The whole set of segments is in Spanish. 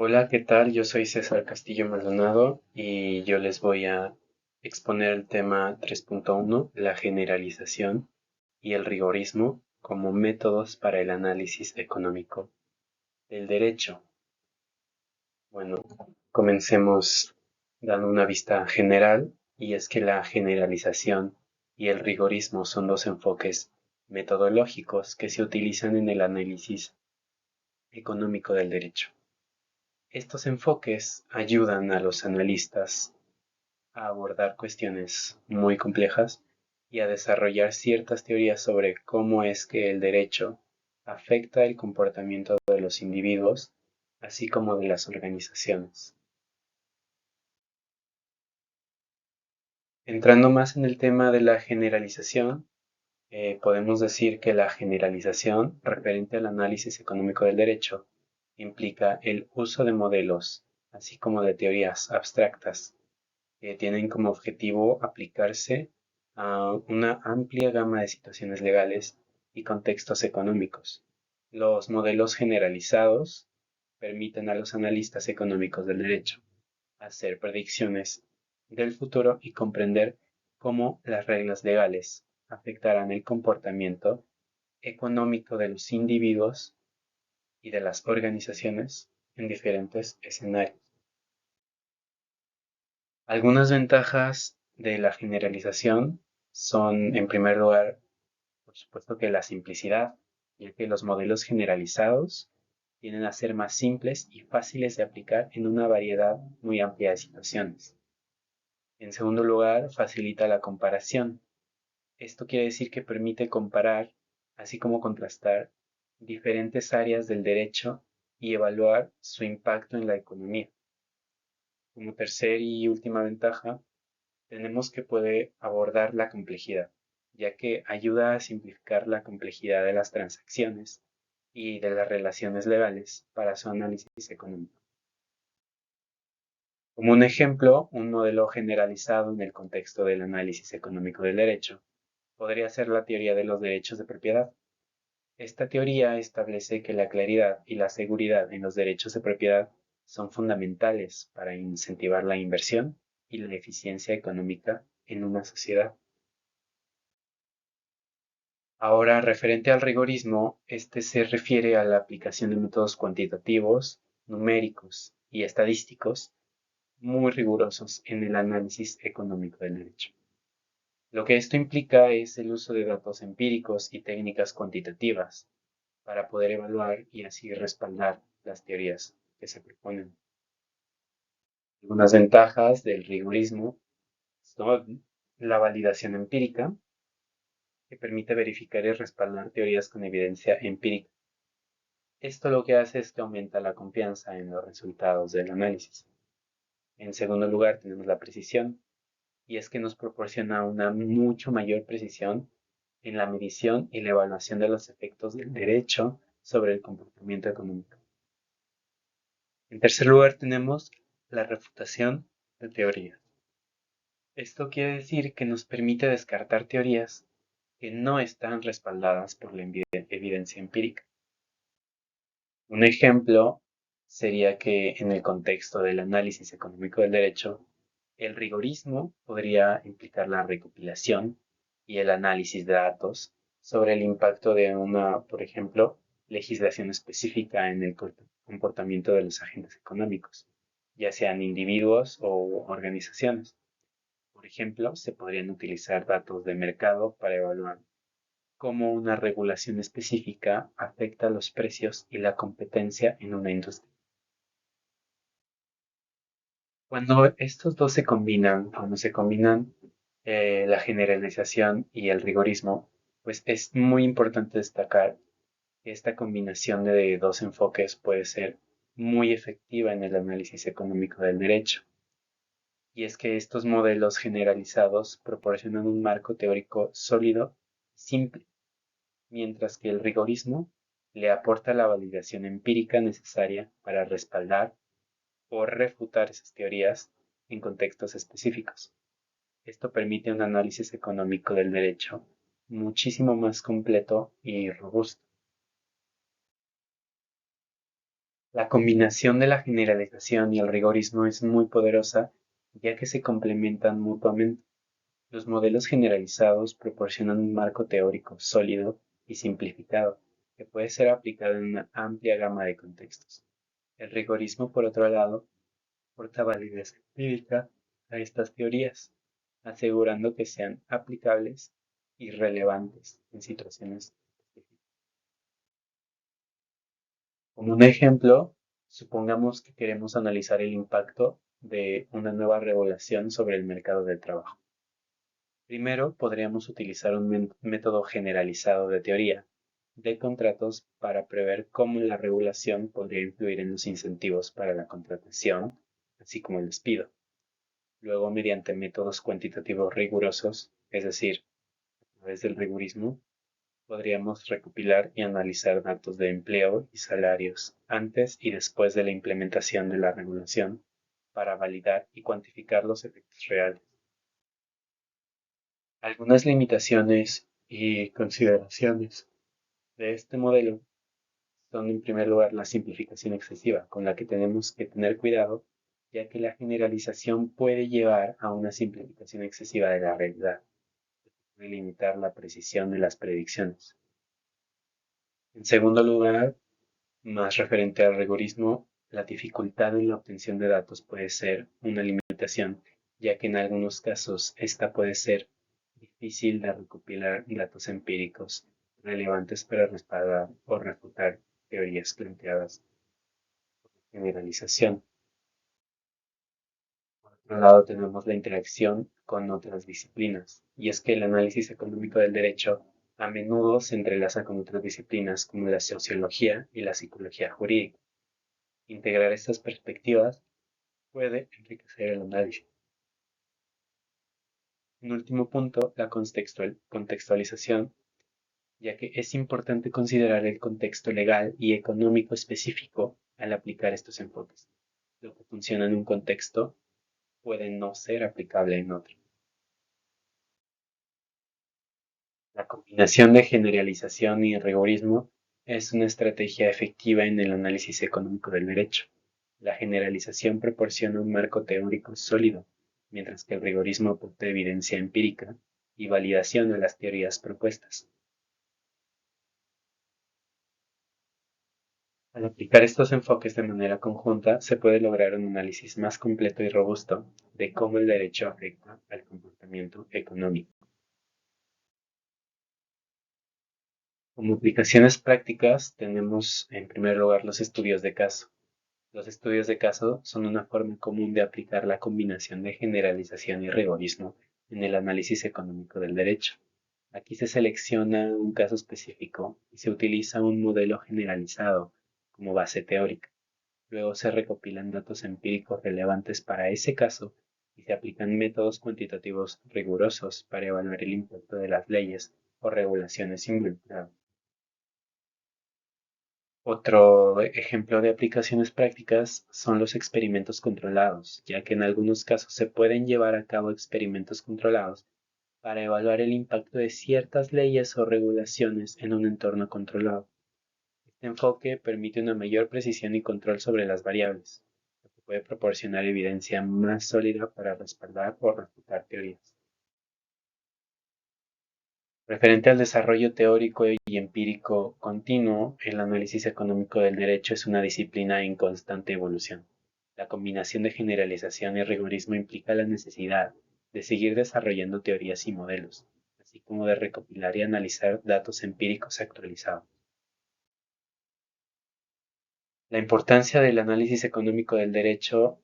Hola, ¿qué tal? Yo soy César Castillo Maldonado y yo les voy a exponer el tema 3.1, la generalización y el rigorismo como métodos para el análisis económico del derecho. Bueno, comencemos dando una vista general, y es que la generalización y el rigorismo son dos enfoques metodológicos que se utilizan en el análisis económico del derecho. Estos enfoques ayudan a los analistas a abordar cuestiones muy complejas y a desarrollar ciertas teorías sobre cómo es que el derecho afecta el comportamiento de los individuos, así como de las organizaciones. Entrando más en el tema de la generalización, podemos decir que la generalización referente al análisis económico del derecho implica el uso de modelos, así como de teorías abstractas que tienen como objetivo aplicarse a una amplia gama de situaciones legales y contextos económicos. Los modelos generalizados permiten a los analistas económicos del derecho hacer predicciones del futuro y comprender cómo las reglas legales afectarán el comportamiento económico de los individuos y de las organizaciones en diferentes escenarios. Algunas ventajas de la generalización son, en primer lugar, por supuesto que la simplicidad, ya que los modelos generalizados tienden a ser más simples y fáciles de aplicar en una variedad muy amplia de situaciones. En segundo lugar, facilita la comparación. Esto quiere decir que permite comparar, así como contrastar, diferentes áreas del derecho y evaluar su impacto en la economía. Como tercer y última ventaja, tenemos que puede abordar la complejidad, ya que ayuda a simplificar la complejidad de las transacciones y de las relaciones legales para su análisis económico. Como un ejemplo, un modelo generalizado en el contexto del análisis económico del derecho podría ser la teoría de los derechos de propiedad. Esta teoría establece que la claridad y la seguridad en los derechos de propiedad son fundamentales para incentivar la inversión y la eficiencia económica en una sociedad. Ahora, referente al rigorismo, este se refiere a la aplicación de métodos cuantitativos, numéricos y estadísticos muy rigurosos en el análisis económico del derecho. Lo que esto implica es el uso de datos empíricos y técnicas cuantitativas para poder evaluar y así respaldar las teorías que se proponen. Algunas ventajas del rigorismo son la validación empírica, que permite verificar y respaldar teorías con evidencia empírica. Esto lo que hace es que aumenta la confianza en los resultados del análisis. En segundo lugar, tenemos la precisión, y es que nos proporciona una mucho mayor precisión en la medición y la evaluación de los efectos del derecho sobre el comportamiento económico. En tercer lugar, tenemos la refutación de teorías. Esto quiere decir que nos permite descartar teorías que no están respaldadas por la evidencia empírica. Un ejemplo sería que en el contexto del análisis económico del derecho, el rigorismo podría implicar la recopilación y el análisis de datos sobre el impacto de una, por ejemplo, legislación específica en el comportamiento de los agentes económicos, ya sean individuos o organizaciones. Por ejemplo, se podrían utilizar datos de mercado para evaluar cómo una regulación específica afecta los precios y la competencia en una industria. Cuando estos dos se combinan, cuando se combinan la generalización y el rigorismo, pues es muy importante destacar que esta combinación de dos enfoques puede ser muy efectiva en el análisis económico del derecho. Y es que estos modelos generalizados proporcionan un marco teórico sólido, simple, mientras que el rigorismo le aporta la validación empírica necesaria para respaldar o refutar esas teorías en contextos específicos. Esto permite un análisis económico del derecho muchísimo más completo y robusto. La combinación de la generalización y el rigorismo es muy poderosa, ya que se complementan mutuamente. Los modelos generalizados proporcionan un marco teórico sólido y simplificado, que puede ser aplicado en una amplia gama de contextos. El rigorismo, por otro lado, aporta validez empírica a estas teorías, asegurando que sean aplicables y relevantes en situaciones específicas. Como un ejemplo, supongamos que queremos analizar el impacto de una nueva regulación sobre el mercado del trabajo. Primero, podríamos utilizar un método generalizado de teoría de contratos para prever cómo la regulación podría influir en los incentivos para la contratación, así como el despido. Luego, mediante métodos cuantitativos rigurosos, es decir, a través del rigorismo, podríamos recopilar y analizar datos de empleo y salarios antes y después de la implementación de la regulación para validar y cuantificar los efectos reales. Algunas limitaciones y consideraciones de este modelo son, en primer lugar, la simplificación excesiva, con la que tenemos que tener cuidado, ya que la generalización puede llevar a una simplificación excesiva de la realidad, puede limitar la precisión de las predicciones. En segundo lugar, más referente al rigorismo, la dificultad en la obtención de datos puede ser una limitación, ya que en algunos casos esta puede ser difícil de recopilar datos empíricos relevantes para respaldar o refutar teorías planteadas por generalización. Por otro lado, tenemos la interacción con otras disciplinas, y es que el análisis económico del derecho a menudo se entrelaza con otras disciplinas como la sociología y la psicología jurídica. Integrar estas perspectivas puede enriquecer el análisis. Un último punto, la contextualización, ya que es importante considerar el contexto legal y económico específico al aplicar estos enfoques. Lo que funciona en un contexto puede no ser aplicable en otro. La combinación de generalización y rigorismo es una estrategia efectiva en el análisis económico del derecho. La generalización proporciona un marco teórico sólido, mientras que el rigorismo aporta evidencia empírica y validación de las teorías propuestas. Al aplicar estos enfoques de manera conjunta, se puede lograr un análisis más completo y robusto de cómo el derecho afecta al comportamiento económico. Como aplicaciones prácticas, tenemos en primer lugar los estudios de caso. Los estudios de caso son una forma común de aplicar la combinación de generalización y rigorismo en el análisis económico del derecho. Aquí se selecciona un caso específico y se utiliza un modelo generalizado como base teórica. Luego se recopilan datos empíricos relevantes para ese caso y se aplican métodos cuantitativos rigurosos para evaluar el impacto de las leyes o regulaciones involucradas. Otro ejemplo de aplicaciones prácticas son los experimentos controlados, ya que en algunos casos se pueden llevar a cabo experimentos controlados para evaluar el impacto de ciertas leyes o regulaciones en un entorno controlado. Este enfoque permite una mayor precisión y control sobre las variables, lo que puede proporcionar evidencia más sólida para respaldar o refutar teorías. Referente al desarrollo teórico y empírico continuo, el análisis económico del derecho es una disciplina en constante evolución. La combinación de generalización y rigorismo implica la necesidad de seguir desarrollando teorías y modelos, así como de recopilar y analizar datos empíricos actualizados. La importancia del análisis económico del derecho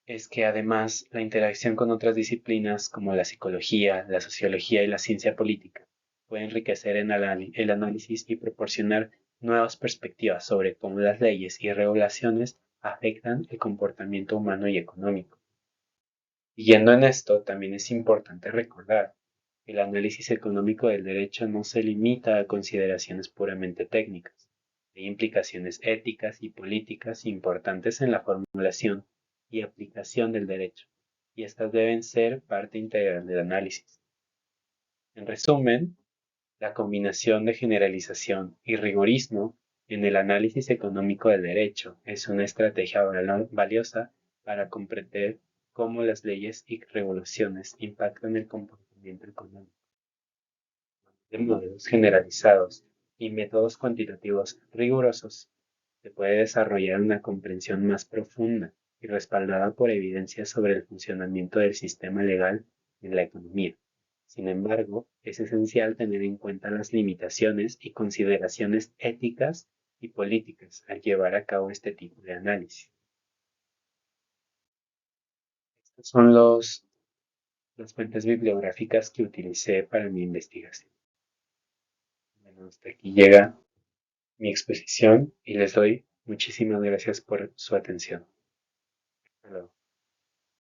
es que además la interacción con otras disciplinas como la psicología, la sociología y la ciencia política puede enriquecer en el análisis y proporcionar nuevas perspectivas sobre cómo las leyes y regulaciones afectan el comportamiento humano y económico. Siguiendo en esto, también es importante recordar que el análisis económico del derecho no se limita a consideraciones puramente técnicas. Hay implicaciones éticas y políticas importantes en la formulación y aplicación del derecho, y estas deben ser parte integral del análisis. En resumen, la combinación de generalización y rigorismo En el análisis económico del derecho es una estrategia valiosa para comprender cómo las leyes y regulaciones impactan el comportamiento económico de modelos generalizados y métodos cuantitativos rigurosos. Se puede desarrollar una comprensión más profunda y respaldada por evidencias sobre el funcionamiento del sistema legal en la economía. Sin embargo, es esencial tener en cuenta las limitaciones y consideraciones éticas y políticas al llevar a cabo este tipo de análisis. Estas son las fuentes bibliográficas que utilicé para mi investigación. Bueno, hasta aquí llega mi exposición y les doy muchísimas gracias por su atención. Hasta luego.